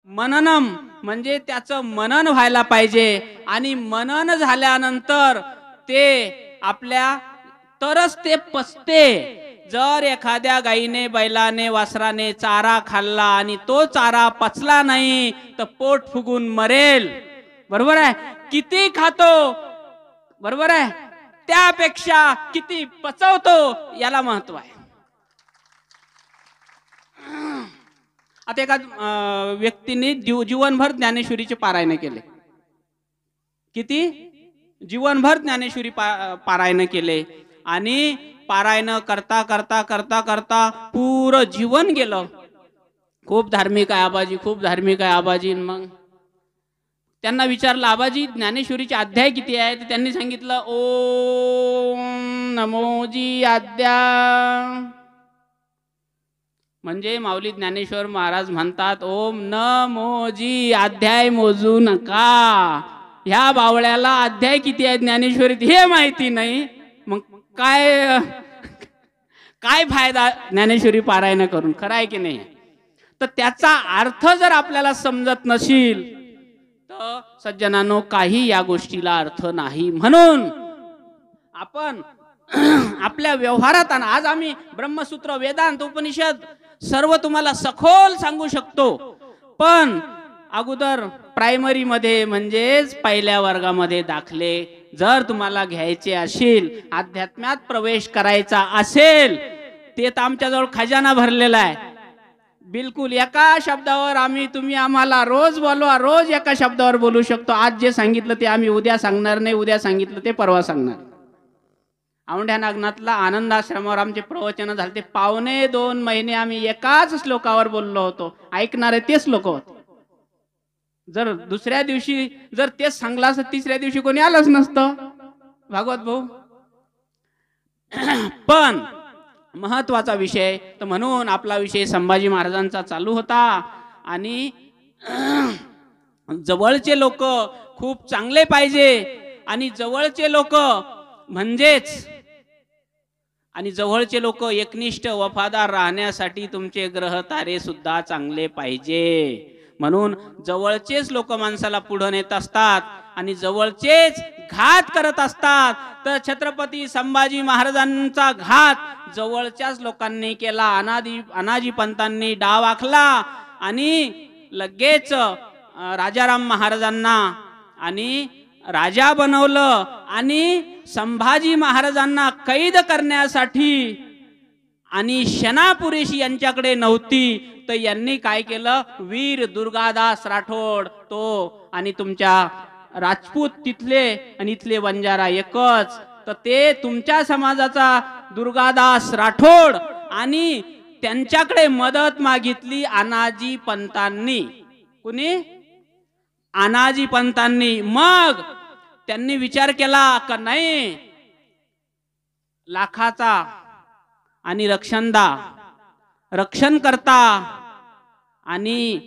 मननम म्हणजे त्याचं मनन व्हायला पाहिजे आणि मनन झाल्यानंतर ते आपल्या तरच ते पचते. जर एखाद्या गाईने बैलाने वासराने चारा खाल्ला आणि तो चारा पचला नाही तर पोट फुगून मरेल. बरोबर आहे. किती खातो बरोबर आहे त्यापेक्षा किती पचवतो याला महत्व आहे. आता एका व्यक्तीने जीवनभर ज्ञानेश्वरीचे पारायण केले. किती जीवनभर ज्ञानेश्वरी पारायण केले आणि पारायण करता करता करता करता पूर्ण जीवन गेलं. खूप धार्मिक आहे आबाजी, खूप धार्मिक आहे आबाजी. मग त्यांना विचारलं आबाजी ज्ञानेश्वरीचे अध्याय किती आहे? तर त्यांनी सांगितलं ओम नमोजी अध्याय. म्हणजे माऊली ज्ञानेश्वर महाराज म्हणतात ओम नमोजी अध्याय मोजू नका. ह्या बावळ्याला अध्याय किती आहे ज्ञानेश्वरीत हे माहिती नाही. मग काय काय फायदा ज्ञानेश्वरी पारायण करून? खरं आहे की नाही? तर त्याचा अर्थ जर आपल्याला समजत नसेल तर सज्जनांनो काही या गोष्टीला अर्थ नाही. म्हणून आपण आपल्या व्यवहारात आज आम्ही ब्रह्मसूत्र वेदांत उपनिषद सर्व तुम्हाला सखोल सांगू शकतो. पण अगोदर प्रायमरी मध्ये म्हणजेच पहिल्या वर्गामध्ये दाखले जर तुम्हाला घ्यायचे असेल, अध्यात्मात प्रवेश करायचा असेल, ते तर आमच्याजवळ खजाना भरलेला आहे. बिलकुल एका शब्दावर तुम्ही आम्हाला रोज बोलवा, रोज एका शब्दावर बोलू शकतो. आज जे सांगितलं ते आम्ही उद्या सांगणार नाही, उद्या सांगितलं ते परवा सांगणार. औंढ्या नागनाथला आनंद आश्रमावर आमचे प्रवचन झाले. ते 1.5-2 महिने आम्ही एकाच श्लोकावर बोललो होतो. ऐकणारे तेच लोक होते. जर दुसऱ्या दिवशी जर तेच सांगला असं तिसऱ्या दिवशी कोणी आलंच नसतं भागवत भाऊ. पण महत्वाचा विषय तर म्हणून आपला विषय संभाजी महाराजांचा चालू होता. आणि जवळचे लोक खूप चांगले पाहिजे आणि जवळचे लोक म्हणजेच आणि जवळचे लोक एकनिष्ठ वफादार राहण्यासाठी तुमचे ग्रह तारे सुद्धा चांगले पाहिजे. म्हणून जवळचेच लोक माणसाला पुढे नेत असतात आणि जवळचेच घात करत असतात. तर छत्रपती संभाजी महाराजांचा घात जवळच्याच लोकांनी केला. अनाजी पंतांनी डाव आखला आणि लगेच राजाराम महाराजांना आणि राजा बनवलं आणि संभाजी महाराजांना कैद करण्यासाठी आणि शना पुरेशी यांच्याकडे नव्हती तर यांनी काय केलं, वीर दुर्गादास राठोड तो आणि तुमच्या राजपूत तिथले आणि इथले बंजारा एकच, तर ते तुमच्या समाजाचा दुर्गादास राठोड आणि त्यांच्याकडे मदत मागितली अनाजी पंतांनी. कुणी? अनाजी पंतांनी. मग त्यांनी विचार केला का नाही, लाखाचा आणि रक्षण करता आणि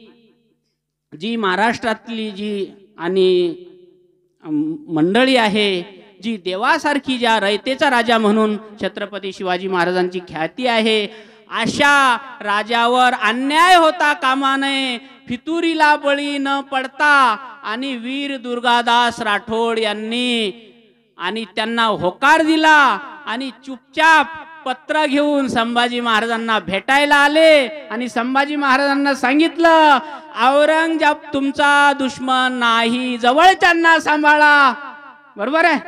जी महाराष्ट्रातली जी आणि मंडळी आहे, जी देवासारखी ज्या रयतेचा राजा म्हणून छत्रपती शिवाजी महाराजांची ख्याती आहे, अशा राजावर अन्याय होता कामा नये. फितुरीला बळी न पडता आणि वीर दुर्गादास राठोड यांनी आणि त्यांना होकार दिला आणि चुपचाप पत्र घेऊन संभाजी महाराजांना भेटायला आले आणि संभाजी महाराजांना सांगितलं औरंगजेब तुमचा दुश्मन नाही, जवळच्यांना सांभाळा. बरोबर आहे.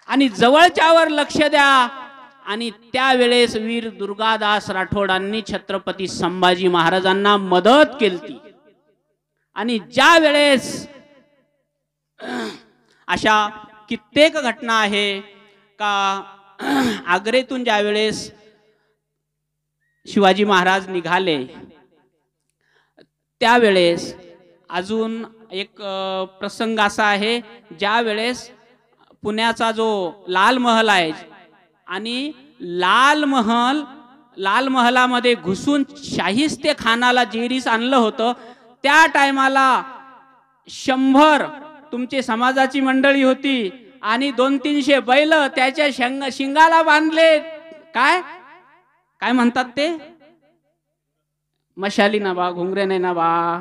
आणि जवळच्यावर लक्ष द्या. आणि त्यावेळेस वीर दुर्गादास राठोडांनी छत्रपती संभाजी महाराजांना मदत केली. आणि ज्या वेळेस अशा कित्येक घटना आहे का आग्रेतून ज्या वेळेस शिवाजी महाराज निघाले त्यावेळेस अजून एक प्रसंग असा आहे, ज्या वेळेस पुण्याचा जो लाल महल आहे आणि लाल महलामध्ये घुसून शाहिस्ते खानाला जेरीस आणलं होतं, त्या टायमाला 100 तुमची समाजाची मंडळी होती आणि 200-300 बैल त्याच्या शिंगाला बांधले. काय काय म्हणतात ते? मशाली ना बा, घुंगरे नाही ना बा,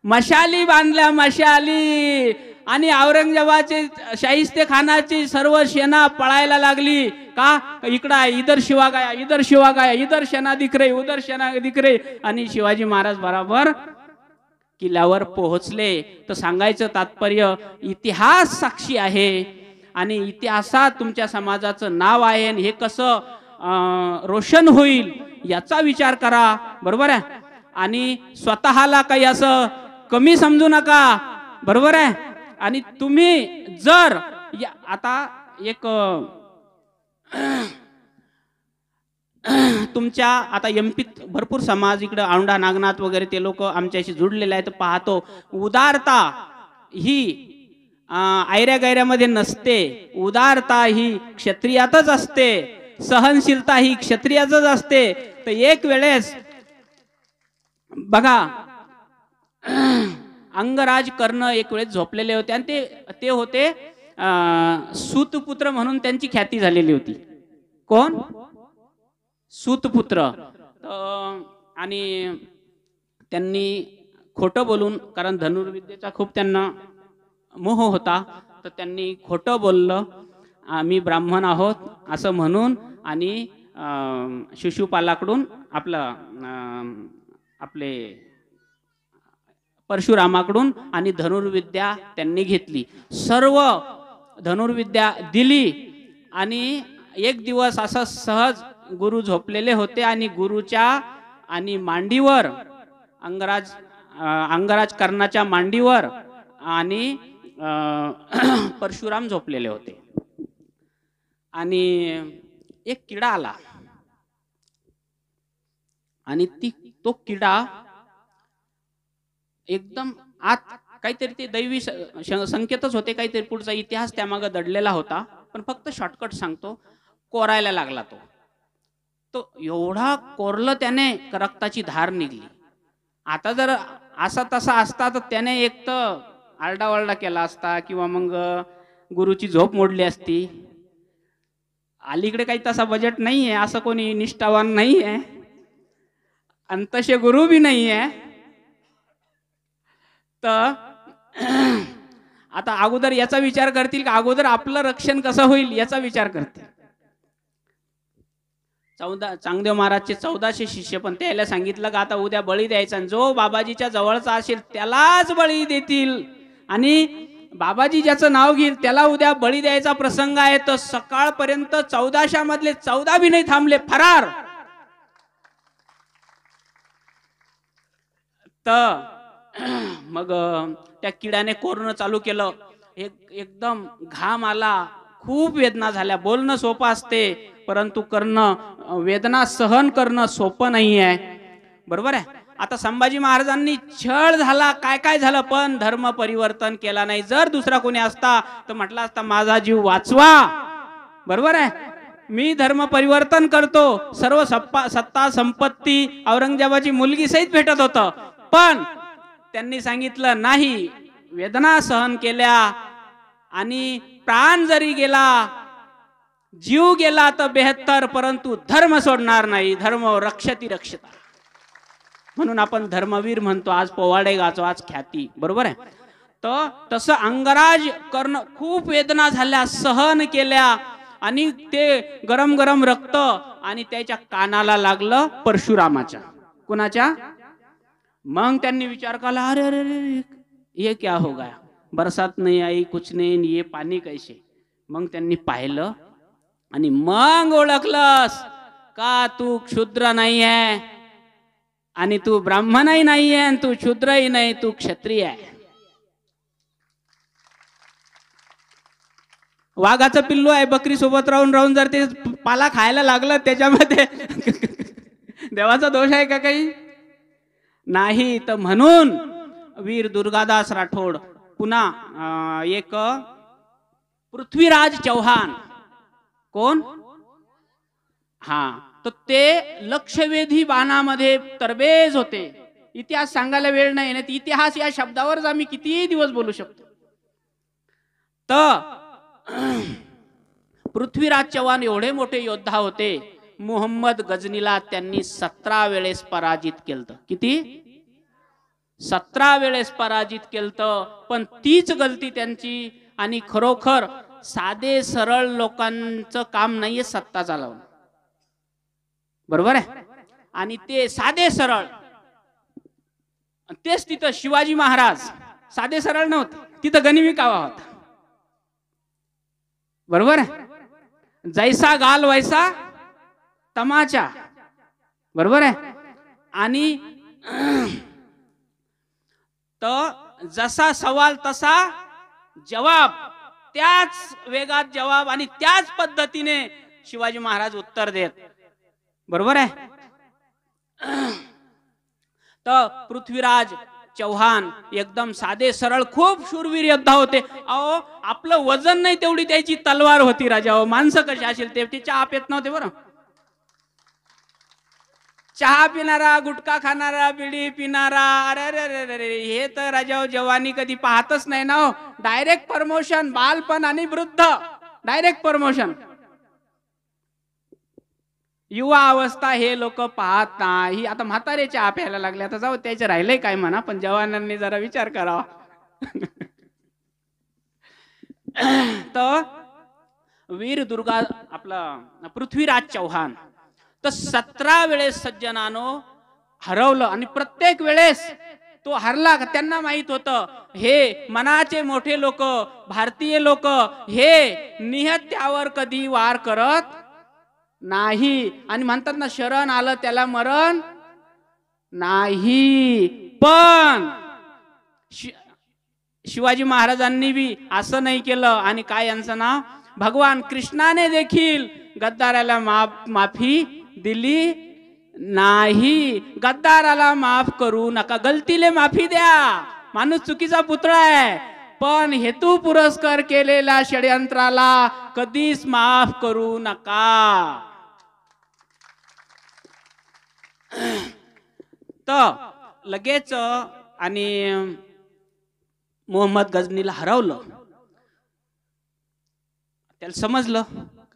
मशाली बांधल्या, मशाली. आणि औरंगजेबाचे शाहिस्ते खानाची सर्व सेना पळायला लागली. का? इकडं आहे, इधर शिवा गया, इधर शिवा गया, इधर सेना दिख रही, उधर सेना दिख रही. आणि शिवाजी महाराज बराबर किल्ल्यावर पोहोचले. तर सांगायचं तात्पर्य, इतिहास साक्षी आहे आणि इतिहासात तुमच्या समाजाचं नाव आहे. हे कसं रोशन होईल याचा विचार करा. बरोबर आहे. आणि स्वतःला काही असं कमी समजू नका. बरोबर आहे. आणि तुम्ही जर आता एक तुमच्या आता एमपीत भरपूर समाज इकडे औंढा नागनाथ वगैरे ते लोक आमच्याशी जुडलेले आहेत. पाहतो उदारता ही आयऱ्या गैऱ्यामध्ये नसते. उदारता ही क्षत्रियातच असते. सहनशीलता ही क्षत्रियातच असते. तर एक वेळेस बघा, अंगराज कर्ण एक वेळेस झोपलेले होते आणि ते होते सूतपुत्र म्हणून त्यांची ख्याती झालेली होती. कोण? सूतपुत्र. आणि त्यांनी खोटं बोलून, कारण धनुर्विद्येचा खूप त्यांना मोह होता, तर त्यांनी खोटं बोललं, आम्ही ब्राह्मण आहोत असं म्हणून. आणि शिशुपालाकडून आपले परशुरामाकडून आणि धनुर्विद्या त्यांनी घेतली. सर्व धनुर्विद्या दिली. आणि एक दिवस असं सहज गुरु झोपलेले होते आणि गुरुच्या आणि मांडीवर अंगराज कर्णाच्या मांडीवर आणि परशुराम झोपलेले होते. आणि एक किडा आला आणि तो किडा एकदम आत, काहीतरी ते दैवी संकेतच होते, काहीतरी पुढचा इतिहास त्यामागे दडलेला होता. पण फक्त शॉर्टकट सांगतो, कोरायला लागला. तो एवढा कोरलं त्याने, रक्ताची धार निघली. आता जर असा तसा असता तर त्याने एक तर आरडाओरडा केला असता किंवा मग गुरुची झोप मोडली असती. अलीकडे काही तसा बजेट नाहीये, असं कोणी निष्ठावान नाहीये आणि तसे गुरु बी नाहीये. तर आता अगोदर याचा विचार करतील का अगोदर आपलं रक्षण कसं होईल याचा विचार करतील. चांगदेव महाराजचे 1400 शिष्य, पण त्याला सांगितलं का आता उद्या बळी द्यायचा, जो बाबाजीच्या जवळचा असेल त्यालाच बळी देतील. आणि बाबाजी ज्याचं नाव घेईल त्याला उद्या बळी द्यायचा प्रसंग आहे. तर सकाळपर्यंत 1400 मधले 14 बी नाही थांबले, फरार. तर मग त्या किड्याने कोरणं चालू केलं. एकदम घाम आला, खूप वेदना झाल्या. बोलणं सोपं असते, परंतु करणं, वेदना सहन करणं सोपं नाही आहे. बरोबर आहे. आता संभाजी महाराजांनी छळ झाला, काय काय झालं, पण धर्म परिवर्तन केला नाही. जर दुसरा कोणी असता तर म्हटला असता माझा जीव वाचवा. बरोबर आहे. मी धर्म परिवर्तन करतो, सर्व सत्ता संपत्ती औरंगजेबाची मुलगी सहित भेटत होतं. पण त्यांनी सांगितलं नाही, वेदना सहन केल्या आणि प्राण जरी गेला, जीव गेला तर बेहत्तर, परंतु धर्म सोडणार नाही. धर्म रक्षती रक्षता, म्हणून आपण धर्मवीर म्हणतो. आज पोवाडे गाचो, आज ख्याती. बरोबर आहे. तर तसं अंगराज कर्ण खूप वेदना झाल्या, सहन केल्या. आणि ते गरम गरम रक्त आणि त्याच्या कानाला लागलं परशुरामाच्या. कुणाच्या? मग त्यांनी विचार केला, अरे अरे अरे ये क्या हो गया, बरसात नहीं आई, कुछ नहीं, ये पाणी कैसे. मग त्यांनी पाहिलं आणि मग ओळखलंस का तू क्षुद्र नाही आहे आणि तू ब्राह्मणही नाही आहे आणि तू शूद्रही नाही, तू क्षत्रिय आहे. वाघाचं पिल्लू आहे, बकरी सोबत राहून राहून जर ते पाला खायला लागलं त्याच्यामध्ये देवाचा दोष आहे का काही? नाही. तर म्हणून वीर दुर्गादास राठोड, पुन्हा एक पृथ्वीराज चौहान, कोण? हा, तर ते लक्षवेधी बाणामध्ये तरबेज होते. इतिहास सांगायला वेळ नाही, इतिहास या शब्दावरच आम्ही किती दिवस बोलू शकतो. तर पृथ्वीराज चौहान एवढे मोठे योद्धा होते. मोहम्मद गजनीला त्यांनी 17 वेळेस पराजित केलं. किती? 17 वेळेस पराजित केलं, पण तीच गलती त्यांची. आणि खरोखर साधे सरळ लोकांचं काम नाहीये सत्ता चालवणं, बरोबर आहे. आणि ते साधे सरळ, तेच तिथं शिवाजी महाराज साधे सरळ नव्हते, तिथं गनिमी कावा होता, बरोबर आहे. जैसा गाल वैसा तमाचा, बरोबर आहे. आणि तर जसा सवाल तसा जवाब, त्याच वेगात जवाब आणि त्याच पद्धतीने शिवाजी महाराज उत्तर देत, बरोबर आहे. तर पृथ्वीराज चौहान एकदम साधे सरळ, खूप शूरवीर योद्धा होते. अहो आपलं वजन नाही तेवढी त्याची तलवार होती राजा. अहो माणसं कशी असेल ते चहा पित नव्हते बरं. चहा पिणारा, गुटखा खाणारा, बिडी पिणारा, अरे अरे अरे, हे तर राजा जवानी कधी पाहतच नाही ना हो. डायरेक्ट प्रमोशन, बालपण आणि वृद्ध डायरेक्ट प्रमोशन. युवा अवस्था हे लोक पाहत नाही. आता म्हातारे चहा प्यायला लागले, आता जाऊ त्याचे राहिलंय काय म्हणा, पण जवानांनी जरा विचार करावा. तर वीर दुर्गा आपला पृथ्वीराज चौहान तर 17 वेळेस सज्जनानो हरवलं. आणि प्रत्येक वेळेस तो हरला. त्यांना माहित होतं हे मनाचे मोठे लोक, भारतीय लोक हे निहत्यावर कधी वार करत नाही. आणि म्हणतात ना, शरण आलं त्याला मरण नाही. पण शिवाजी महाराजांनी बी असं नाही केलं. आणि काय यांचं नाव, भगवान कृष्णाने देखील गद्दाराला माफी दिली नाही. गद्दाराला माफ करू नका, गलतीले माफी द्या. माणूस चुकीचा पुतळा आहे, पण हेतू पुरस्कार केलेल्या षडयंत्राला कधीच माफ करू नका. तर लगेच आणि मोहम्मद गजनीला हरवलं. त्याला समजलं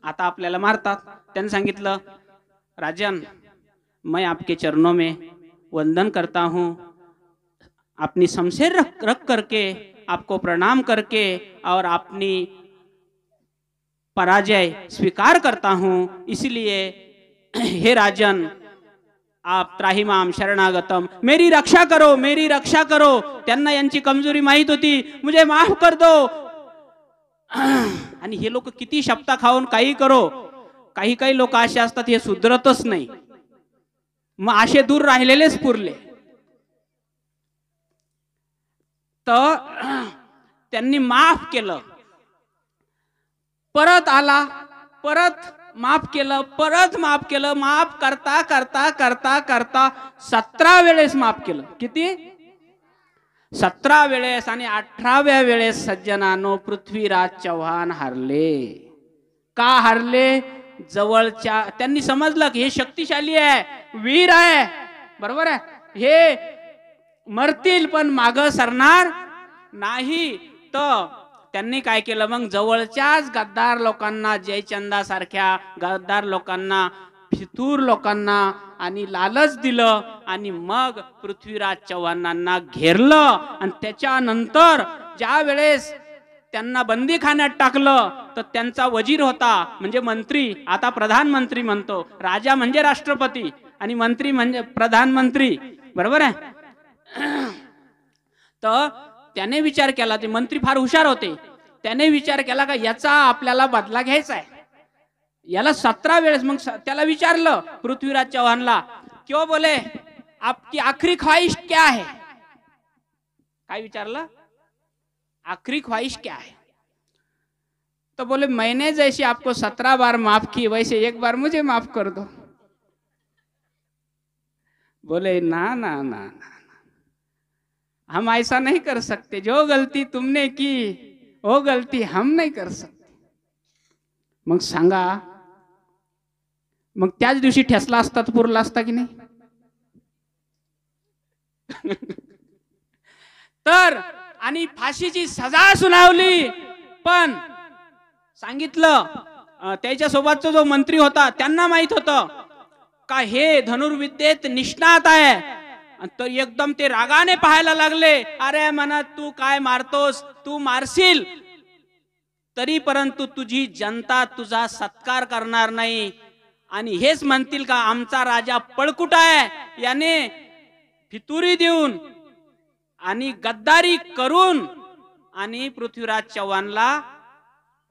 आता आपल्याला मारतात. त्याने सांगितलं, राजन मैं आपके चरणों में वंदन करता हूँ, अपनी शमशेर रख करके आपको प्रणाम करके और अपनी पराजय स्वीकार करता हूँ. इसलिए हे राजन आप त्राहिमाम शरणागतम, मेरी रक्षा करो, मेरी रक्षा करो. त्यांना यांची कमजोरी माहित होती, मुझे माफ कर दो. आणि हे लोक किती शब्द खाऊन काही करो, काही काही लोक असे असतात हे सुधरतच नाही. मग असे दूर राहिलेलेच पुरले. तर त्यांनी माफ केलं, परत आला, परत माफ केलं, परत माफ केलं. माफ करता करता करता करता 17 वेळेस माफ केलं. किती? 17 वेळेस. आणि 18व्या वेळेस सज्जनानो पृथ्वीराज चौहान हरले. का हरले? जवळच्या त्यांनी समजलं की हे शक्तिशाली आहे, वीर आहे, बरोबर आहे, हे मरतील पण माग सरणार नाही. तर त्यांनी काय केलं, मग जवळच्याच गद्दार लोकांना, जयचंदा सारख्या गद्दार लोकांना, फितूर लोकांना आणि लालच दिलं. आणि मग पृथ्वीराज चौहानांना घेरलं. आणि त्याच्यानंतर ज्या वेळेस त्यांना बंदीखान्यात टाकलं तर त्यांचा वजीर होता, म्हणजे मंत्री, आता प्रधानमंत्री म्हणतो. राजा म्हणजे राष्ट्रपती आणि मंत्री म्हणजे प्रधानमंत्री, बरोबर आहे. तर त्याने विचार केला, ते मंत्री फार हुशार होते, त्याने विचार केला का याचा आपल्याला बदला घ्यायचा आहे. याला 17 वेळेस. मग त्याला विचारलं पृथ्वीराज चौहानला, क्यों बोले आपकी आखिरी ख्वाहिश क्या है? काय विचारलं? आखिरी ख्वाहिश क्या है? तो बोले मैंने जैसे आपको 17 बार माफ की वैसे एक बार मुझे माफ कर दो. बोले ना ना ना ना, हम ऐसा नहीं कर सकते. जो गलती तुमने की वो गलती हम नहीं कर सकते. मग सांगा, मग त्याच दिवशी ठेसला असता तर पुरला असता की नाही? तर आणि फाशीची सजा सुनावली. पण सांगितलं त्याच्या सोबतचा जो मंत्री होता त्यांना माहित होतं का हे धनुर्विद्येत निष्णात आहे तर एकदम ते रागाने पाहायला लागले. अरे म्हणत तू काय मारतोस, तू मारशील तरी परंतु तुझी जनता तुझा सत्कार करणार नाही. आणि हेच म्हणतील का आमचा राजा पळकुटा आहे, याने फितुरी देऊन आणि गद्दारी करून आणि पृथ्वीराज चव्हाणला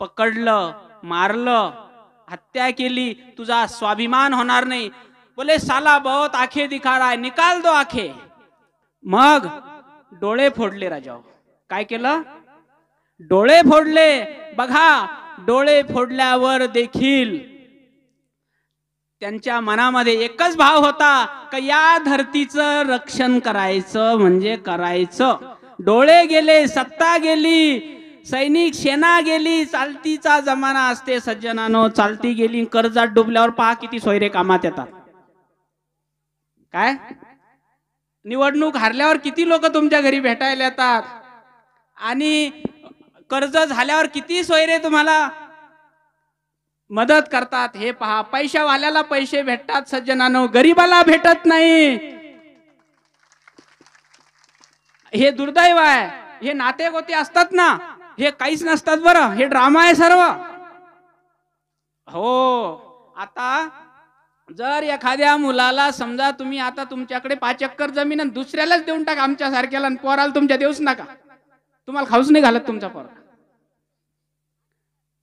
पकडलं, मारलं, हत्या केली. तुझा स्वाभिमान होणार नाही. बोले साला बहुत आंखें दिखा रहा है, निकाल दो आंखें. मग डोळे फोडले राजाओ. काय केलं? डोळे फोडले. बघा, डोळे फोडल्यावर देखील त्यांच्या मनामध्ये एकच भाव होता का या धरतीचं रक्षण करायचं म्हणजे करायचं. डोळे गेले, सत्ता गेली, सैनिक सेना गेली, चालतीचा जमाना असते सज्जनानो, चालती गेली. कर्जात डुबल्यावर पहा किती सोयरे कामात येतात. काय निवडणूक हारल्यावर किती लोक तुमच्या घरी भेटायला येतात, आणि कर्ज झाल्यावर किती सोयरे तुम्हाला मदत करतात. हे पहा, पैशावाल्याला पैसे भेटतात सज्जनानो, गरीबाला भेटत नाही. हे दुर्दैव आहे. हे नाते गोते असतात ना, हे काहीच नसतात बरं, हे ड्रामा आहे सर्व. हो, आता जर एखाद्या मुलाला समजा तुम्ही आता तुमच्याकडे 5 एकर जमीन आणि दुसऱ्यालाच देऊन टाका आमच्या सारख्याला, आणि पोराला तुमच्या देऊच नका, तुम्हाला खाऊच नाही घालत तुमचा पोर.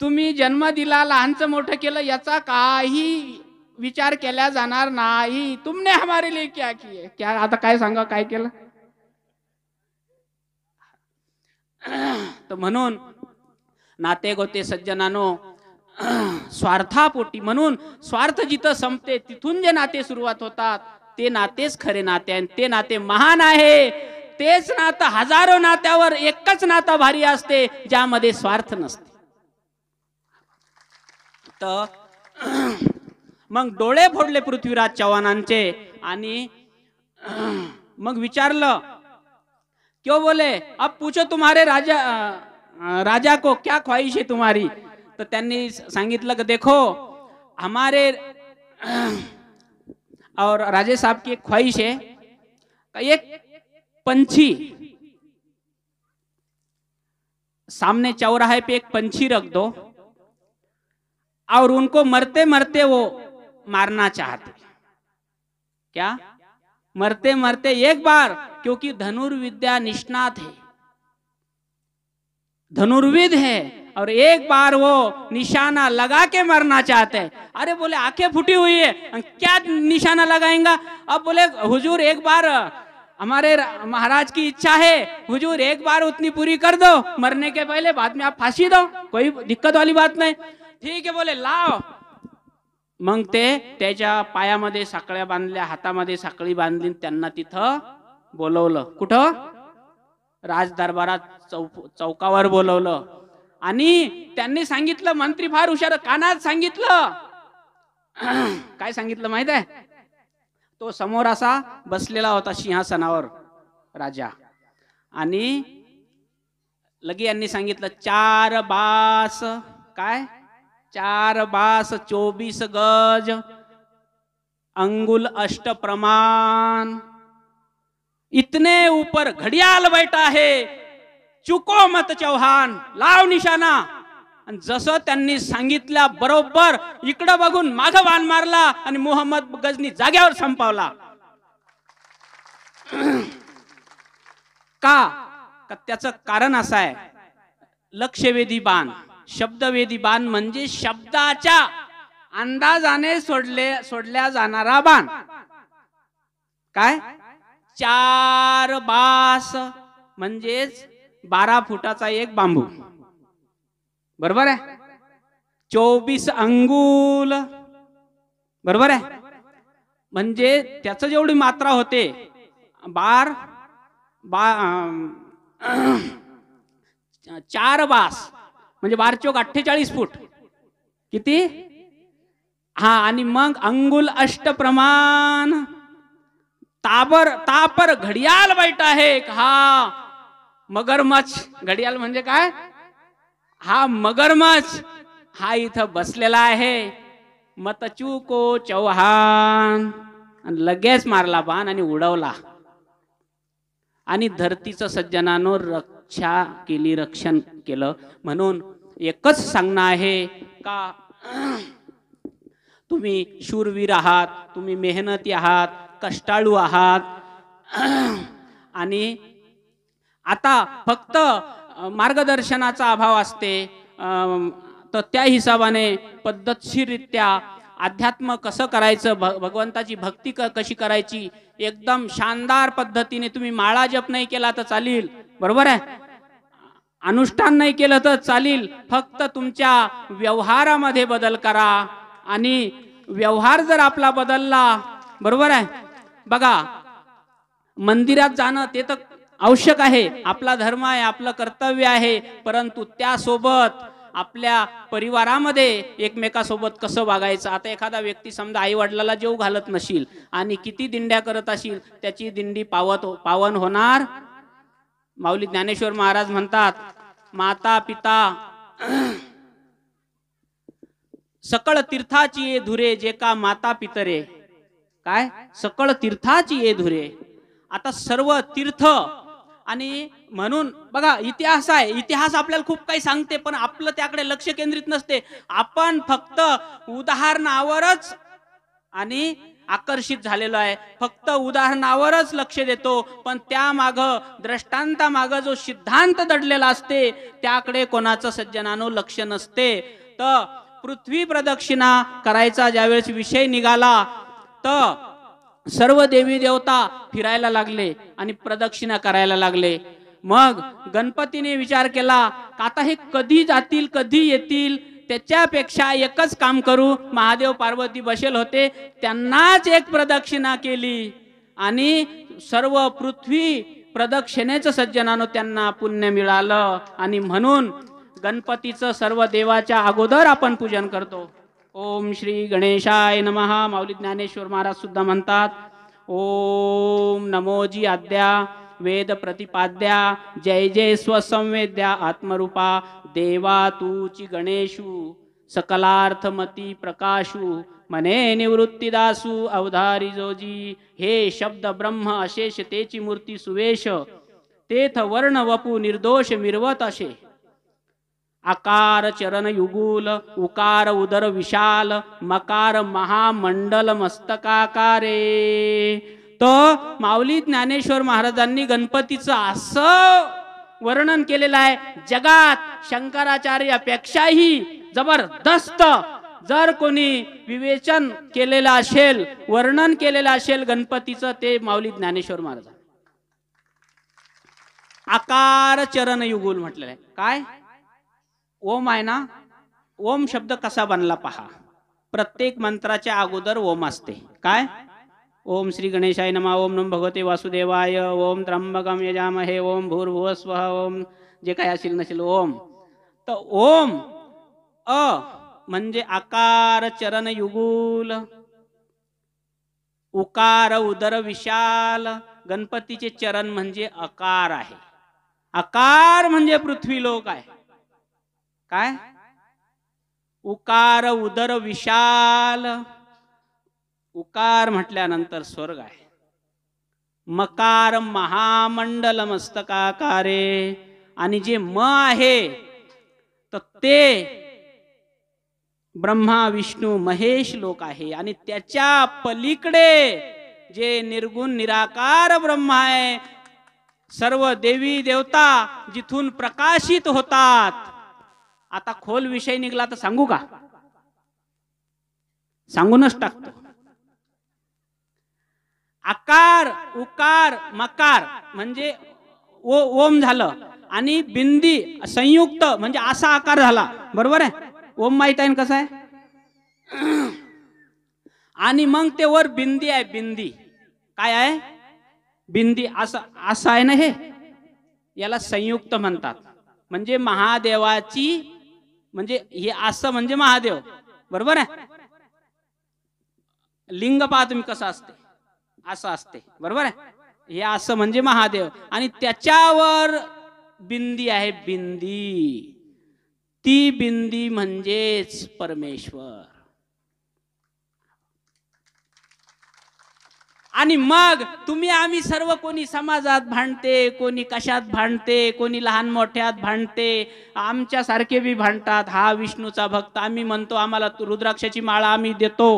तुम्ही जन्म दिला, लहानचं मोठं केलं, याचा काही विचार केला जाणार नाही. तुमने हमारे लिए क्या किए, क्या आता काय सांगा काय केलं. तर म्हणून नाते गोते सज्जनानो स्वार्थापोटी, म्हणून स्वार्थ जिथं संपते तिथून जे नाते सुरुवात होतात ते नातेच खरे नाते आहे. ते नाते महान आहे. तेच नातं हजारो नात्यावर एकच नातं भारी असते ज्यामध्ये स्वार्थ नसते. तर मग डोळे फोडले पृथ्वीराज चव्हाणांचे आणि मग विचारलं, क्यों बोले, अब पूछो तुम्हारे राजा को क्या ख्वाहिश है तुम्हारी. तर त्यांनी सांगितलं कि देखो हमारे और राजे साहब की एक ख्वाहिश है, एक पंछी, सामने चौराहे पे एक पंछी रख दो और उनको मरते मरते वो मारना चाहते. क्या? मरते मरते एक बार, क्योंकि धनुर्विद्या निष्णात है, धनुर्विद है, और एक बार वो निशाना लगा के मरना चाहते हैं. अरे बोले आंखें फूटी हुई है, क्या निशाना लगाएंगा. अब बोले हुजूर एक बार हमारे महाराज की इच्छा है, हुजूर एक बार उतनी पूरी कर दो, मरने के पहले, बाद में आप फांसी दो, कोई दिक्कत वाली बात नहीं. ठीक है बोले लाओ. मग ते त्याच्या पायामध्ये साखळ्या बांधल्या, हातामध्ये साखळी बांधली, त्यांना तिथं बोलवलं. कुठं? राज दरबारात चौकावर बोलवलं. आणि त्यांनी सांगितलं, मंत्री फार हुशार, कानात सांगितलं. काय सांगितलं माहित आहे? तो समोर असा बसलेला होता सिंहासनावर राजा, आणि लगे यांनी सांगितलं 4 बास, काय 4 बास 24 गज, अंगुल 8 प्रमाण, इतने ऊपर घडियाल बैठा है, चुको मत चौहान, लाव निशाना. आणि जसं त्यांनी सांगितल्या बरोबर इकडं बघून मागं बाण मारला आणि मोहम्मद गजनी जाग्यावर संपवला. का? त्याचं कारण असं आहे, लक्षवेधी बाण, शब्दवेधी बाण म्हणजे शब्दाच्या अंदाजाने सोडल्या जाणारा बाण. काय? 4 बास म्हणजेच 12 फुटाचा एक बांबू, बरोबर आहे. 24 अंगुल, बरोबर आहे. म्हणजे त्याचं जेवढी मात्रा होते 4 बास म्हणजे 12 चौक 48 फूट, किती? हा. आणि मग अंगुल 8 प्रमाण, तापर घडियाल बैठा है. हा मगरमच्छ, घडियाल म्हणजे काय? हा मगरमच्छ हा इथं बसलेला आहे. मतचू को चौहान, लगेच मारला बाण आणि उडवला. आणि धरतीचं सज्जनानो रक्षा केली, रक्षण केलं. म्हणून एकच सांगणं आहे का तुम्ही शूरवीर आहात, तुम्ही मेहनती आहात, कष्टाळू आहात. आणि आता फक्त मार्गदर्शनाचा अभाव असते, तर त्या हिशोबाने पद्धतशीररित्या अध्यात्म कसं करायचं, भगवंताची भक्ती कशी करायची, एकदम शानदार पद्धतीने. तुम्ही माळा जप नाही केला तर चालेल, बरोबर आहे, अनुष्ठान नाही केलं तर चालेल, फक्त तुमच्या व्यवहारामध्ये बदल करा. आणि व्यवहार जर आपला बदलला, बरोबर आहे, बघा मंदिरात जाणं ते तर आवश्यक आहे, आपला धर्म आहे, आपलं कर्तव्य आहे, परंतु त्यासोबत आपल्या परिवारामध्ये एकमेकासोबत कसं वागायचं. आता एखादा व्यक्ती समजा आई वडिलाला जेव घालत नशील आणि किती दिंड्या करत असेल, त्याची दिंडी पावन होणार. माऊली ज्ञानेश्वर महाराज म्हणतात, माता पिता सकळ तीर्थाची ये धुरे, जे का माता पितरे. काय सकळ तीर्थाची ये धुरे. आता सर्व तीर्थ. आणि म्हणून बघा इतिहास आहे, इतिहास आपल्याला खूप काही सांगते, पण आपलं त्याकडे लक्ष केंद्रित नसते. आपण फक्त उदाहरणावरच आणि आकर्षित झालेलो आहे, फक्त उदाहरणावरच लक्ष देतो, पण त्या माग दृष्टांता जो सिद्धांत दडलेला असते त्याकडे कोणाचं सज्जनानो लक्ष नसते. तर पृथ्वी प्रदक्षिणा करायचा ज्यावेळेस विषय निघाला, तर सर्व देवी देवता फिरायला लागले आणि प्रदक्षिणा करायला लागले. मग गणपतीने विचार केला का आता हे कधी जातील कधी येतील, त्याच्यापेक्षा एकच काम करू. महादेव पार्वती बसेल होते, त्यांनाच एक प्रदक्षिणा केली आणि सर्व पृथ्वी प्रदक्षिणेचं सज्जनानो त्यांना पुण्य मिळालं. आणि म्हणून गणपतीचं सर्व देवाच्या अगोदर आपण पूजन करतो. ओम श्री गणेशाय नमः. माऊली ज्ञानेश्वर महाराज सुद्धा म्हणतात, ओम नमोजी आद्या वेद प्रतिपाद्या, जय जय स्वसंवेद्या आत्मरूपा, देवा तूची गणेशू सकलार्थमती प्रकाशू, मने निवृत्तीदासू अवधारी जोजी. हे शब्द ब्रह्म अशेष तेची मूर्ती सुवेश, तेथ वर्ण वपू निर्दोष मिरवत असे. आकार चरण युगुल, उकार उदर विशाल, मकार महामंडल मस्तकाकारे. तो माऊली ज्ञानेश्वर महाराजांनी गणपतीचं असं वर्णन केलेलं आहे, जगात शंकराचार्यापेक्षाही जबरदस्त जर कोणी विवेचन केलेलं असेल, वर्णन केलेलं असेल गणपतीचं, ते माऊली ज्ञानेश्वर महाराज. आकार चरण युगुल म्हटलेलं आहे. काय ओम आहे ना, ओम शब्द कसा बनला पहा. प्रत्येक मंत्राच्या अगोदर ओम असते. काय ओम श्री गणेशाय नमः, ओम नमो भगवते वासुदेवाय, ओम त्र्यंबकम यजामहे, ओम भूर्भुवः स्वः, ओम जे काय असेल नसेल ओम. तर ओम अ म्हणजे आकार चरण युगुल, उकार उदर विशाल. गणपतीचे चरण म्हणजे आकार आहे. आकार म्हणजे पृथ्वी लोक आहे. काय उकार उदर विशाल, उकार म्हटल्यानंतर स्वर्ग आहे. मकार महामंडल मस्तकाकारे. आणि जे म आहे तर ते ब्रह्मा विष्णू महेश लोक आहे. आणि त्याच्या पलीकडे जे निर्गुण निराकार ब्रह्म आहे, सर्व देवी देवता जिथून प्रकाशित होतात. आता खोल विषय निघला तर सांगू का? सांगूनच टाकतो. आकार उकार मकार म्हणजे ओम झालं, आणि बिंदी संयुक्त म्हणजे असा आकार झाला, बरोबर आहे. ओम माहित आहे कसा आहे. आणि मग ते वर बिंदी आहे. बिंदी काय आहे? बिंदी असं आहे ना, हे याला संयुक्त म्हणतात. म्हणजे महादेवाची, म्हणजे हे असं म्हणजे महादेव, बरोबर आहे. लिंग पहा तुम्ही कसं असते, असं असते, बरोबर आहे. हे असं म्हणजे महादेव, आणि त्याच्यावर बिंदी आहे. बिंदी, ती बिंदी म्हणजेच परमेश्वर. आणि मग तुम्ही आम्ही सर्व, कोणी समाजात भांडते, कोणी कशात भांडते, कोणी लहान मोठ्यात भांडते, आमच्यासारखे बी भांडतात. हा विष्णूचा भक्त, आम्ही म्हणतो आम्हाला रुद्राक्षाची माळा आम्ही देतो,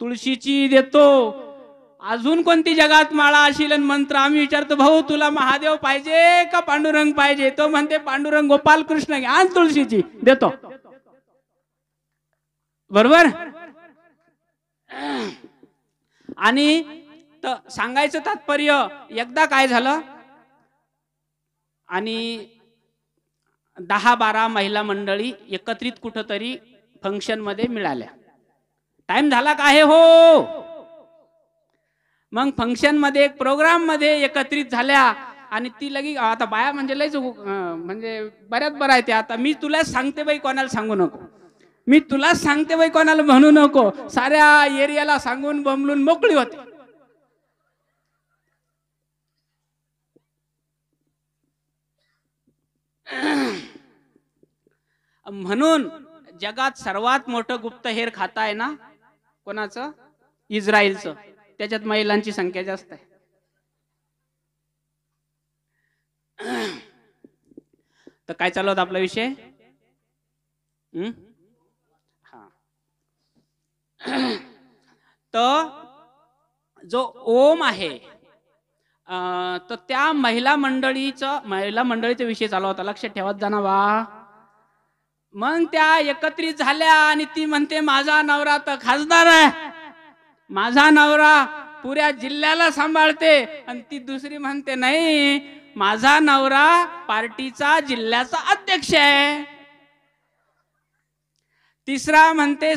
तुळशीची देतो, अजून कोणती जगात माळा असेल आणि मंत्र. आम्ही विचारतो भाऊ तुला महादेव पाहिजे का पांडुरंग पाहिजे? तो म्हणते पांडुरंग गोपाल कृष्ण घ्या आणि तुळशीची देतो. बरोबर. आणि सांगायचं तात्पर्य, एकदा काय झालं, आणि 10-12 महिला मंडळी एकत्रित कुठंतरी फंक्शन मध्ये मिळाल्या. टाइम झाला का आहे हो. मग फंक्शन मध्ये एक प्रोग्राम मध्ये एकत्रित झाल्या आणि ती लगी, आता बाया म्हणजे लयच म्हणजे बऱ्याच बरं आहे ते. आता मी तुला सांगते बाई, कोणाला सांगू नको, मी तुला सांगते बाई, कोणाला म्हणू नको, साऱ्या एरियाला सांगून बमलून मोकळी होते. म्हणून जगात सर्वात मोठं गुप्तहेर खाता आहे ना कोणाचं? इस्रायलचं. त्याच्यात महिलांची संख्या जास्त आहे. तर काय चालू होता आपला विषय? तर जो ओम आहे, तर त्या महिला मंडळीचा विषय चालू होता, लक्षात ठेवत जाना वा. मग त्या एकत्रित झाल्या आणि ती म्हणते माझा नवरा तर खासदार आहे, माझा नवरा पुऱ्या जिल्ह्याला सांभाळते. आणि ती दुसरी म्हणते नाही, माझा नवरा पार्टीचा जिल्ह्याचा अध्यक्ष आहे. तिसरा म्हणते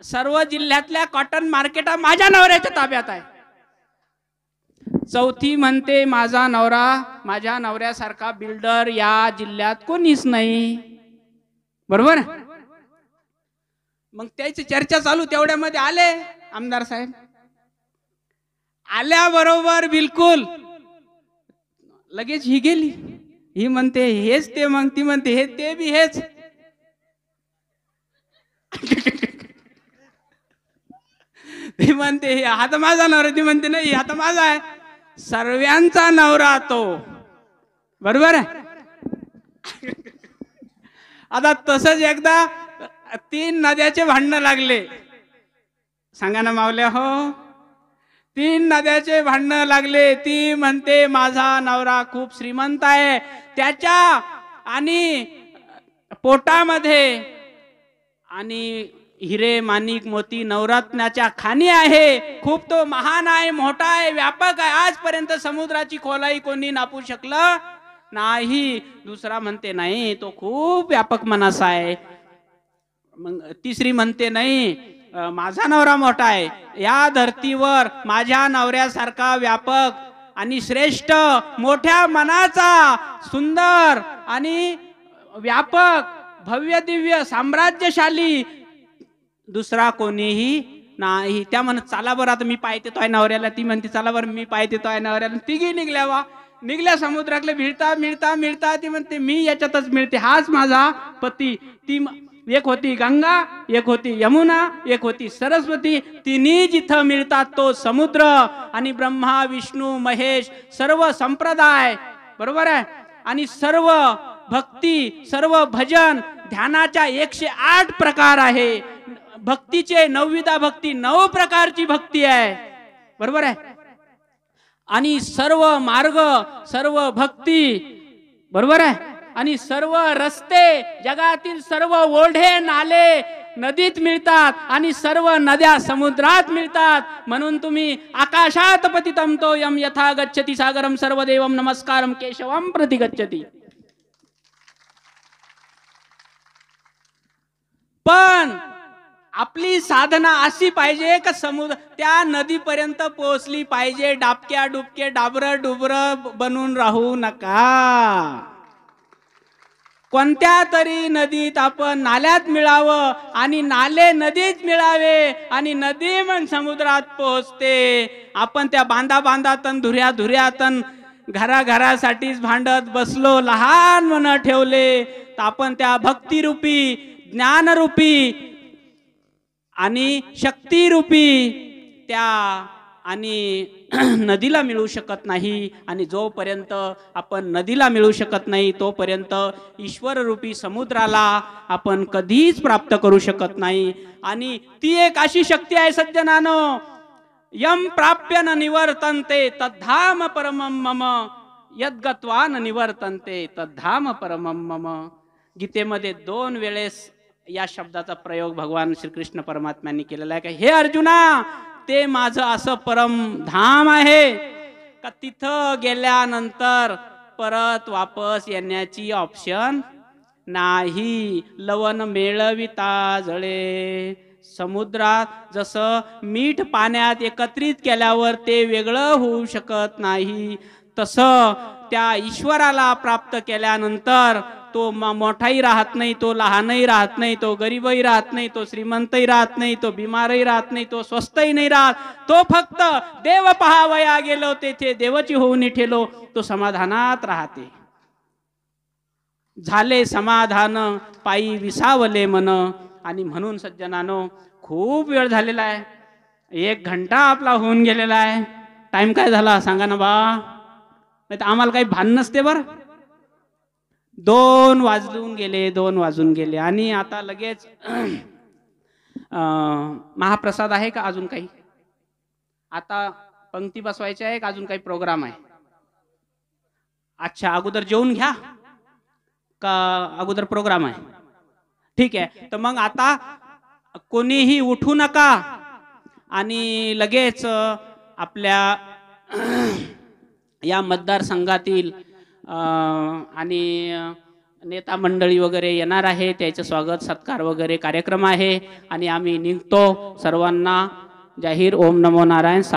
सर्व जिल्ह्यातल्या कॉटन मार्केटा माझ्या नवऱ्याच्या ताब्यात आहे. चौथी म्हणते माझा नवरा, माझ्या नवऱ्यासारखा बिल्डर या जिल्ह्यात कोणीच नाही. बरोबर. मग त्याची चर्चा चालू, तेवढ्यामध्ये आले आमदार साहेब. आल्याबरोबर बिलकुल लगेच ही गेली, ही म्हणते हेच ते, मग ती म्हणते हे ते बी हेच. ती म्हणते हा तर माझा नवरा, ती म्हणते नाही हा तर माझा आहे. सर्वांचा नवरा तो. बरोबर आहे. आता तसंच एकदा 3 नद्याचे भांडणं लागले. सांगा ना मावल्या हो. 3 नद्याचे भांडणं लागले. ती म्हणते माझा नवरा खूप श्रीमंत आहे, त्याच्या आणि पोटामध्ये आणि हिरे माणिक मोती नवरत्नाच्या खाणी आहे, खूप तो महान आहे, मोठा आहे, व्यापक आहे, आजपर्यंत समुद्राची खोलाई कोणी नापू शकलं नाही. दुसरा म्हणते नाही, तो खूप व्यापक मनाचा आहे. मग तिसरी म्हणते नाही, माझा नवरा मोठा आहे, या धर्तीवर माझ्या नवऱ्यासारखा व्यापक आणि श्रेष्ठ, मोठ्या मनाचा, सुंदर आणि व्यापक, भव्य दिव्य साम्राज्यशाली दुसरा कोणीही नाही. त्या म्हणत चला बरं आता मी पाय देतोय नवऱ्याला. ती म्हणते चला बरं मी पाय देतोय नवऱ्याला. तिघी निघल्या समुद्रातले मिळता मिळता मिळता. ती म्हणते मी याच्यातच मिळते, हाच माझा पती. ती एक होती गंगा, एक होती यमुना, एक होती सरस्वती. तिन्ही जिथं मिळतात तो समुद्र. आणि ब्रह्मा विष्णू महेश सर्व संप्रदाय. बरोबर आहे. आणि सर्व भक्ती, सर्व भजन ध्यानाच्या 108 प्रकार आहे. भक्तीचे 9विधा भक्ती, 9 प्रकारची भक्ती आहे. बरोबर आहे. आणि सर्व मार्ग, सर्व भक्ती. बरोबर आहे. आणि सर्व रस्ते, जगातील सर्व ओढे नाले नदीत मिळतात आणि सर्व नद्या समुद्रात मिळतात. म्हणून तुम्ही आकाशात पतितं तोयम यथा गच्छति सागरम सर्वदेवम नमस्कारम केशवम प्रति गच्छति. पण आपली साधना अशी पाहिजे का समुद्र त्या नदीपर्यंत पोहोचली पाहिजे. डाबक्या डुबके डाबर डुबर बनून राहू नका. कोणत्या तरी नदीत आपण नाल्यात मिळावं आणि नाले नदीत मिळावे आणि नदी मग समुद्रात पोहोचते. आपण त्या बांधातन धुऱ्यातन घरासाठीच भांडत बसलो, लहान मन ठेवले, तर आपण त्या भक्तिरूपी, ज्ञानरूपी आणि शक्तिरूपी त्या आणि नदीला मिळू शकत नाही, आणि जोपर्यंत आपण नदीला मिळू शकत नाही तोपर्यंत ईश्वररूपी समुद्राला आपण कधीच प्राप्त करू शकत नाही. आणि ती एक अशी शक्ती आहे सज्जनानो, यम प्राप्य न निवर्तन्ते तद्धाम परमं मम, यद्गत्वा न निवर्तन्ते तद्धाम परमं मम. गीतेमध्ये 2 वेळेस या शब्दाचा प्रयोग भगवान श्रीकृष्ण परमात्म्यांनी केलेला आहे की हे अर्जुना, ते माझं असं परम धाम आहे का तिथं गेल्यानंतर परत वापस येण्याची ऑप्शन नाही. लवण मेळविता जळे. समुद्रात जसं मीठ पाण्यात एकत्रित केल्यावर ते वेगळं होऊ शकत नाही, तसं त्या ईश्वराला प्राप्त केल्यानंतर तो मोठाही राहत नाही, तो लहानही राहत नाही, तो गरीबही राहत नाही, तो श्रीमंतही राहत नाही, तो बिमारही राहत नाही, तो स्वस्तही नाही राहत. तो फक्त देव पहावया गेलो तेथे देवची होऊन ठेलो, तो समाधानात राहते. झाले समाधान पायी विसावले मन. आणि म्हणून सज्जनानो, खूप वेळ झालेला आहे, 1 घंटा आपला होऊन गेलेला आहे. टाइम काय झाला सांगा ना बा, नाही तर आम्हाला काही भान नसते बरं. 2 वाजून गेले आणि आता लगेच महाप्रसाद आहे का अजून काही? आता पंक्ती बसवायची आहे का अजून काही प्रोग्राम आहे? अच्छा, अगोदर जेवून घ्या का अगोदर प्रोग्राम आहे? ठीक आहे, तर मग आता कोणीही उठू नका आणि लगेच आपल्या या मतदारसंघातील आणि नेता मंडळी वगैरे येणार आहे, त्याचं स्वागत सत्कार वगैरे कार्यक्रम आहे आणि आम्ही निघतो. सर्वांना जाहीर ओम नमो नारायण.